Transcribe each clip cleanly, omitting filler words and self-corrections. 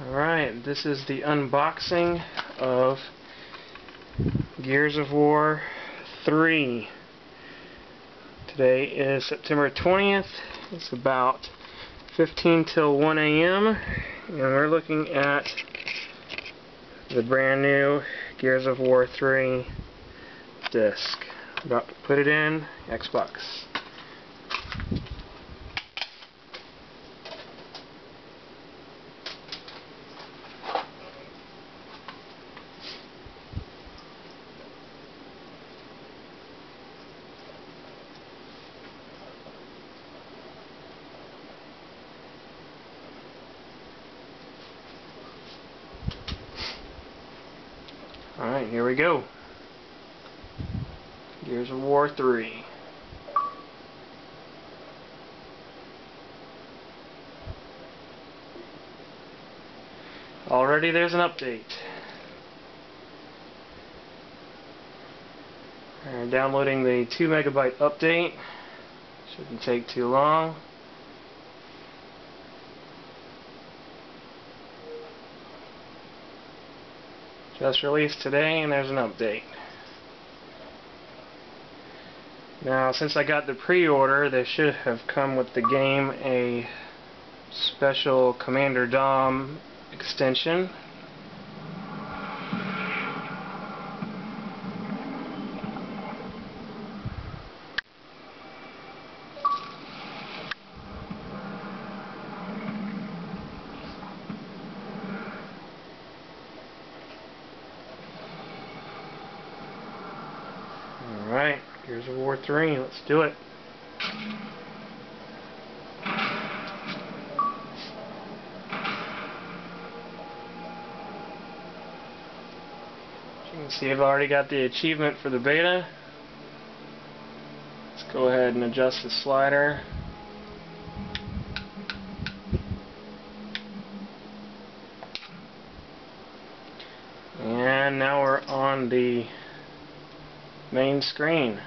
Alright, this is the unboxing of Gears of War 3. Today is September 20th. It's about 15 till 1 a.m. and we're looking at the brand new Gears of War 3 disc. About to put it in Xbox. Alright, here we go. Gears of War 3. Already there's an update. Downloading the 2 megabyte update. Shouldn't take too long. Just released today and there's an update. Now since I got the pre-order, they should have come with the game a special Commander Dom extension. Alright, Gears of War 3, let's do it. As you can see, I've already got the achievement for the beta. Let's go ahead and adjust the slider. And now we're on the main screen.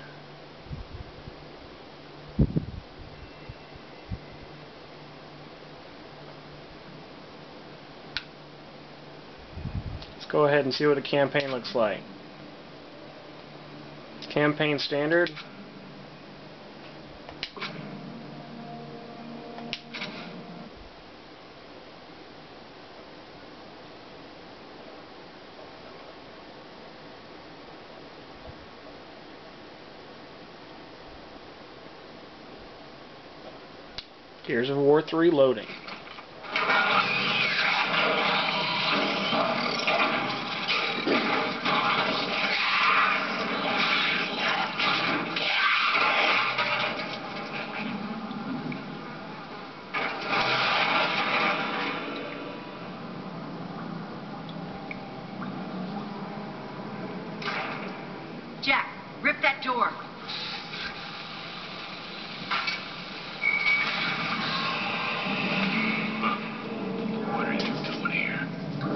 Let's go ahead and see what a campaign looks like. Campaign standard. Gears of War 3 loading. Jack, rip that door.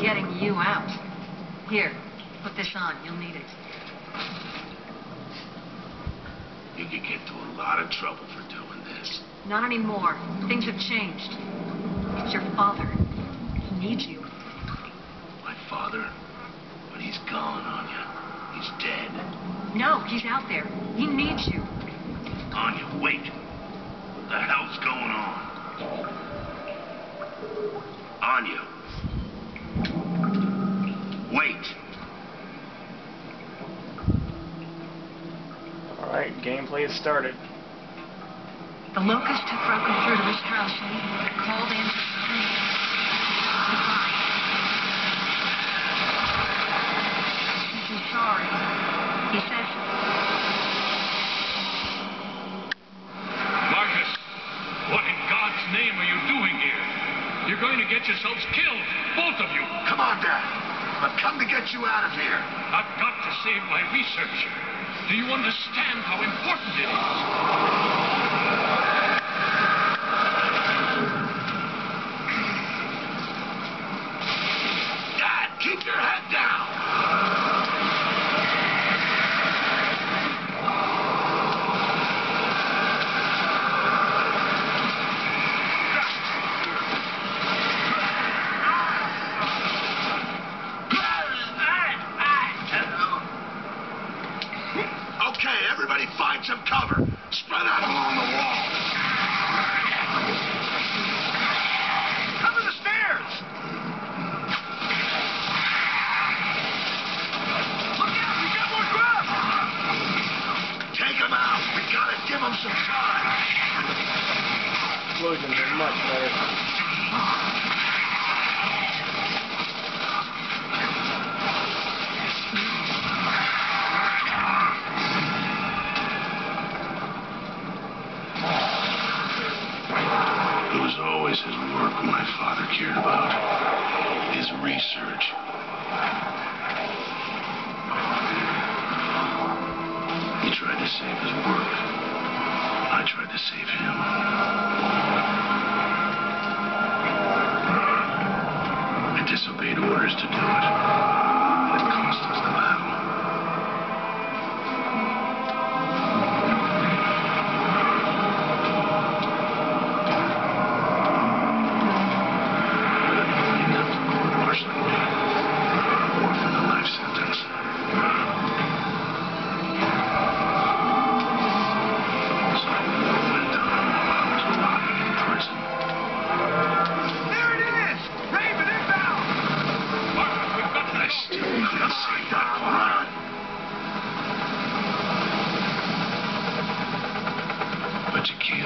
Getting you out. Here, put this on. You'll need it. You could get into a lot of trouble for doing this. Not anymore. Things have changed. It's your father. He needs you. My father? But he's gone, Anya. He's dead. No, he's out there. He needs you. Anya, wait. What the hell's going on? Anya. Wait. Alright, gameplay has started. The locusts have broken through to his house and called in for screams. Goodbye. He's sorry. He says... Marcus, what in God's name are you doing here? You're going to get yourselves killed, both of you. Come on, Dad. I've come to get you out of here. I've got to save my research. Do you understand how important it is? Dad, keep your head down. but you can't.